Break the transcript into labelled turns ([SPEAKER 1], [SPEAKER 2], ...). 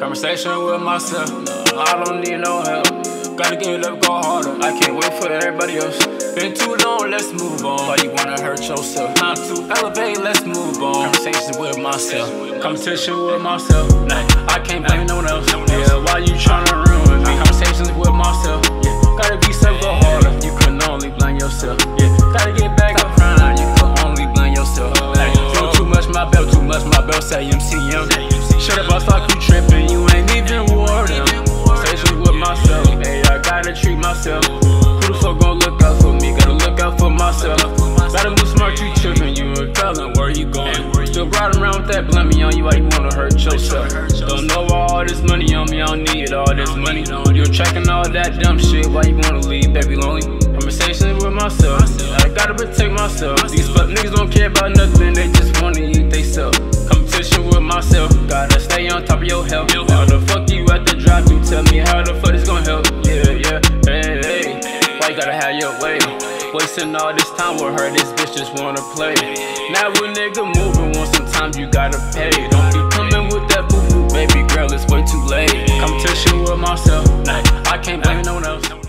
[SPEAKER 1] Conversation with myself, no, I don't need no help. Gotta get it up, go harder. I can't wait for everybody else. Been too long, let's move on. Why you wanna hurt yourself? Time to elevate, let's move on. Conversation with myself, competition with myself. I can't blame no one else. Yeah, why you tryna ruin me? Conversations with myself. Yeah, gotta be self, go harder. You can only blame yourself. Yeah, gotta get back up crying. You can only blame yourself. Doing too much, my belt, say MCM. Shut up, I thought you tripping. You ain't even wore them. Conversations with myself. Hey, I gotta treat myself. Who the fuck gon' look out for me? Gotta look out for myself. Gotta move smart, you trippin'. You a felon, where you going? Still riding around with that blimmy on you, why you wanna hurt yourself? Don't know all this money on me, I don't need all this money. You're tracking all that dumb shit, why you wanna leave, baby, lonely? Conversations with myself, I gotta protect myself. These fuck niggas don't care about nothing, they just wanna eat they self. Competition with myself, gotta stay on top of your health. How the fuck you at the drive-thru? Tell me how the fuck this gon' help? Yeah, hey. Why you gotta have your way? Wasting all this time with her, this bitch just wanna play. Now a nigga moving, want sometimes you gotta pay. Don't be coming with that boo-boo, baby girl, it's way too late. Competition with myself, I can't blame no one else.